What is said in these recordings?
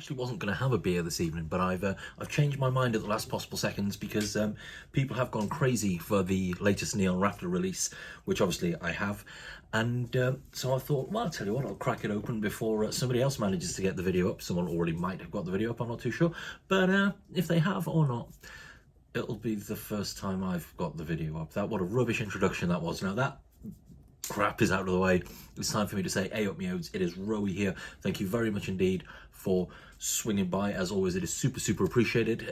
actually wasn't going to have a beer this evening, but I've changed my mind at the last possible seconds because people have gone crazy for the latest Neon Raptor release, which obviously I have, and so I thought, well, I'll tell you what, I'll crack it open before somebody else manages to get the video up. Someone already might have got the video up, I'm not too sure, but if they have or not, it'll be the first time I've got the video up. What a rubbish introduction that was. Now that crap is out of the way, it's time for me to say, hey up me odes, it is Rowie here. Thank you very much indeed for swinging by. As always, it is super appreciated.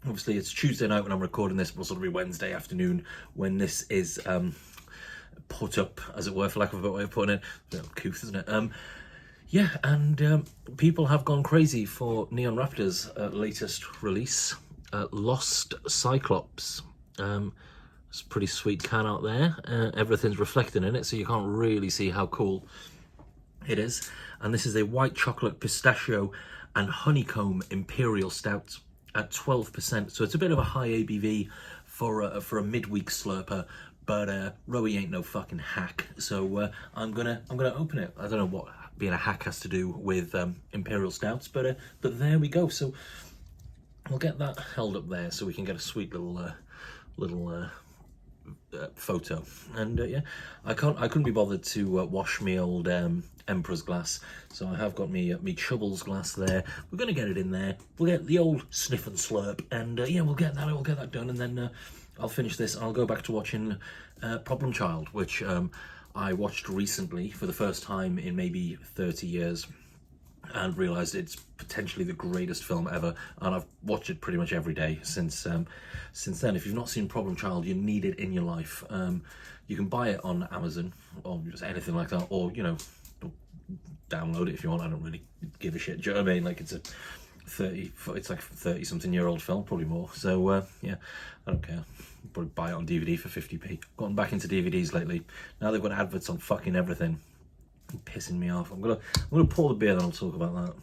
Obviously it's Tuesday night when I'm recording this, but it'll sort of be Wednesday afternoon when this is put up, as it were, for lack of a better way of putting it. Couth, isn't it? Yeah, and people have gone crazy for Neon Raptor's latest release, Lost Cyclops. It's a pretty sweet can out there. Everything's reflecting in it, so you can't really see how cool it is. And this is a white chocolate, pistachio and honeycomb imperial stout at 12%. So it's a bit of a high ABV for a midweek slurper, but Rowie ain't no fucking hack. So I'm gonna open it. I don't know what being a hack has to do with imperial stouts, but there we go. So we'll get that held up there so we can get a sweet little photo. And yeah, I couldn't be bothered to wash me old Emperor's glass, so I have got me Chubble's glass there. We're gonna get it in there. We'll get the old sniff and slurp, and yeah, we'll get that done, and then I'll finish this. I'll go back to watching Problem Child, which I watched recently for the first time in maybe 30 years. And realised it's potentially the greatest film ever, and I've watched it pretty much every day since then. If you've not seen Problem Child, you need it in your life. You can buy it on Amazon or just anything like that, or you know, download it if you want. I don't really give a shit. Do you know what I mean? Like it's like 30-something-year-old film, probably more. So yeah, I don't care. Probably buy it on DVD for 50p. Gotten back into DVDs lately. Now they've got adverts on fucking everything. Pissing me off. I'm gonna pour the beer, then I'll talk about that.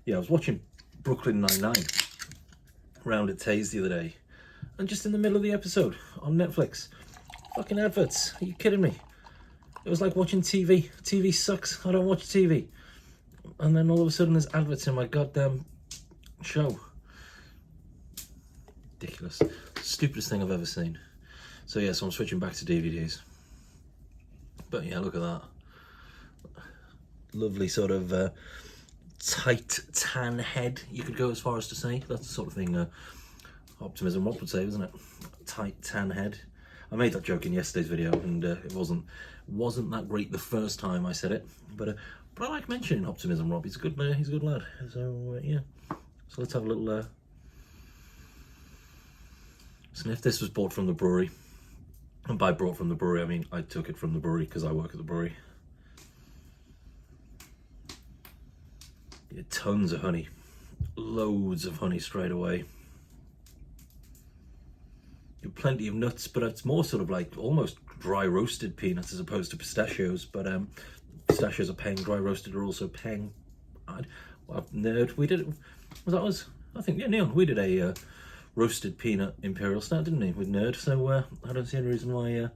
Yeah, I was watching Brooklyn Nine-Nine round at Taze the other day, and just in the middle of the episode on Netflix, fucking adverts. Are you kidding me? It was like watching TV. TV sucks. I don't watch TV. And then all of a sudden there's adverts in my goddamn show. Ridiculous. Stupidest thing I've ever seen. So yeah, so I'm switching back to DVDs. But yeah, look at that. Lovely sort of tight tan head, you could go as far as to say. That's the sort of thing Optimism Rob would say, isn't it? Tight tan head. I made that joke in yesterday's video, and it wasn't that great the first time I said it, but I like mentioning Optimism Rob. He's a good lad. So yeah, so let's have a little sniff. This was bought from the brewery, and by brought from the brewery I mean I took it from the brewery because I work at the brewery. Yeah, tons of honey, loads of honey straight away. Plenty of nuts, but it's more sort of like almost dry roasted peanuts as opposed to pistachios. But pistachios are peng, dry roasted are also peng. Nerd, we did it. Was that us? I think, yeah, Neon. We did a roasted peanut imperial stout, didn't we, with Nerd? So I don't see any reason why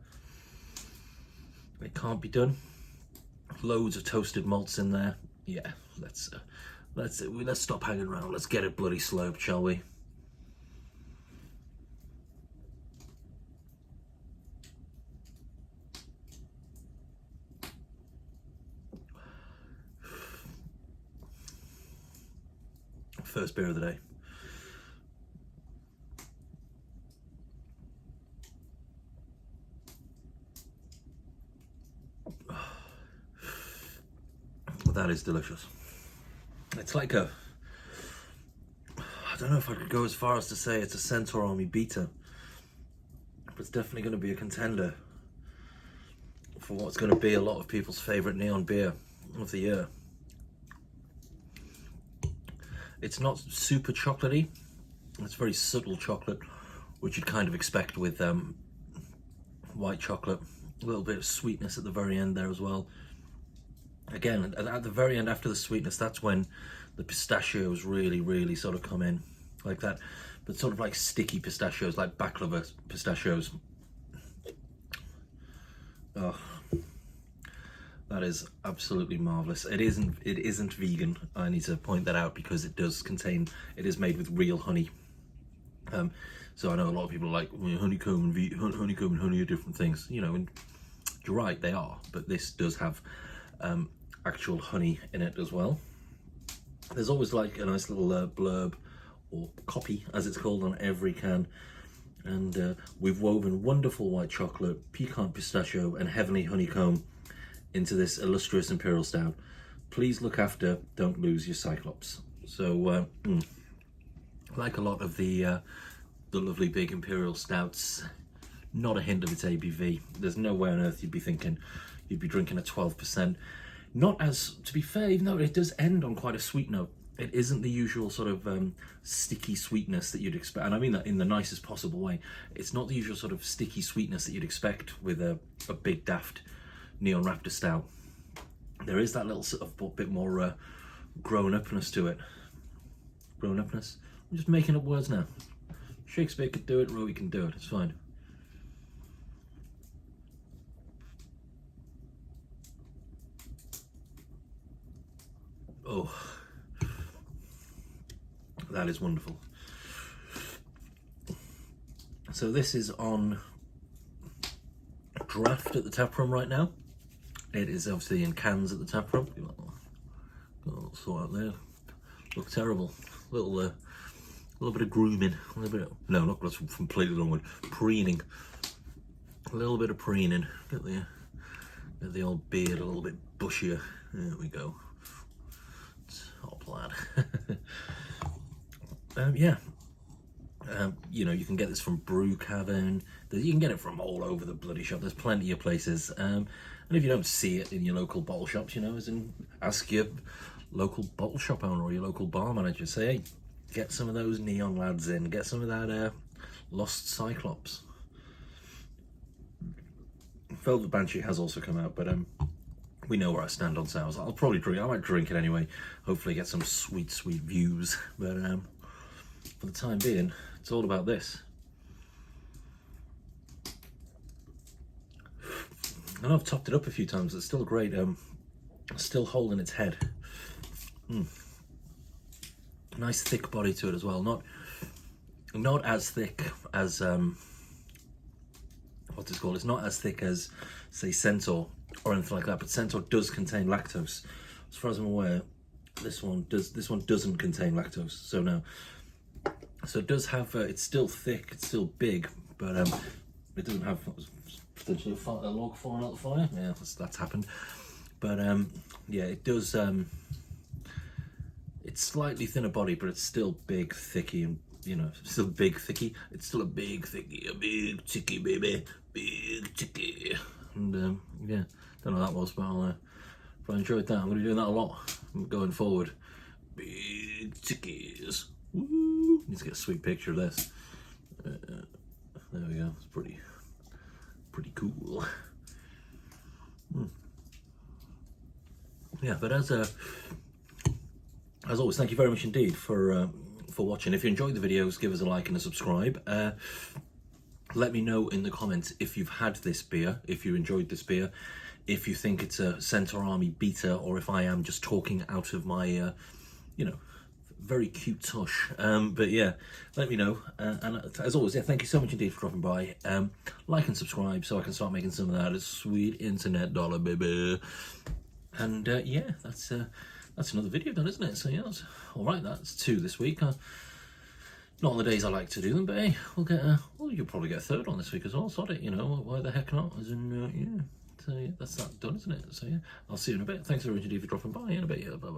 it can't be done. Loads of toasted malts in there. Yeah, let's stop hanging around. Let's get it bloody slurped, shall we? First beer of the day. That is delicious. It's like I don't know if I could go as far as to say it's a Centaur Army beta, but it's definitely going to be a contender for what's going to be a lot of people's favourite neon beer of the year. It's not super chocolatey. It's very subtle chocolate, which you'd kind of expect with white chocolate. A little bit of sweetness at the very end there as well. Again, at the very end after the sweetness, that's when the pistachios really sort of come in like that, but sort of like sticky pistachios, like baklava pistachios. Oh, That is absolutely marvelous. It isn't vegan. I need to point that out because it is made with real honey. So I know a lot of people are like, well, honeycomb and honey are different things, you know, and you're right, they are, but this does have actual honey in it as well. There's always like a nice little blurb or copy, as it's called, on every can. And we've woven wonderful white chocolate, piquant pistachio, and heavenly honeycomb into this illustrious imperial stout. Please look after, don't lose your Cyclops. So, like a lot of the lovely big imperial stouts, not a hint of its ABV. There's no way on earth you'd be thinking you'd be drinking a 12%. Not as, to be fair, even though it does end on quite a sweet note, it isn't the usual sort of sticky sweetness that you'd expect, and I mean that in the nicest possible way. It's not the usual sort of sticky sweetness that you'd expect with a big daft Neon Raptor stout. There is that little sort of bit more grown-upness to it. Grown-upness? I'm just making up words now. Shakespeare could do it, Rowie can do it, it's fine. Oh, that is wonderful. So this is on draft at the tap room right now. It is obviously in cans at the tap room. Got sort out there. Look terrible. Little bit of grooming. A little bit of, no, not, that's completely wrong word. Preening. A little bit of preening. Get the old beard a little bit bushier. There we go. Top lad. Yeah. You know, you can get this from Brew Cavern. You can get it from all over the bloody shop. There's plenty of places. And if you don't see it in your local bottle shops, you know, ask your local bottle shop owner or your local bar manager. Say, hey, get some of those Neon lads in. Get some of that Lost Cyclops. Velvet Banshee has also come out, but we know where I stand on sales. I'll probably drink. I might drink it anyway. Hopefully get some sweet views. But for the time being, it's all about this. I know I've topped it up a few times. It's still great. Still holding its head. Nice thick body to it as well. Not as thick as what's it called? It's not as thick as, say, Centaur or anything like that. But Centaur does contain lactose. As far as I'm aware, this one doesn't contain lactose. So no. So it does have. It's still thick. It's still big, but it doesn't have potentially a log falling out the fire. Yeah, that's happened. But yeah, it does. It's slightly thinner body, but it's still big, thicky, and you know, still big, thicky. It's still a big, thicky, a big, ticky, baby, big, ticky. And yeah, don't know what that was, but I enjoyed that. I'm going to be doing that a lot going forward. Big tickies. Woo! Need to get a sweet picture of this. There we go. It's pretty cool. Yeah, but as always, thank you very much indeed for watching. If you enjoyed the videos, give us a like and a subscribe. Let me know in the comments if you've had this beer, if you enjoyed this beer, if you think it's a Centaur Army beta, or if I am just talking out of my, you know, very cute tush. But yeah, let me know. And as always, yeah, thank you so much indeed for dropping by. Like and subscribe so I can start making some of that sweet internet dollar, baby. And yeah, that's another video done, isn't it? So yeah, that's all right. That's 2 this week. Not on the days I like to do them, but hey, we'll get well, you'll probably get a 3rd on this week as well. Sod it, you know, why the heck not? As in, yeah. So yeah, that's that done, isn't it? So yeah, I'll see you in a bit. Thanks very much indeed for dropping by. In a bit, yeah. Bye.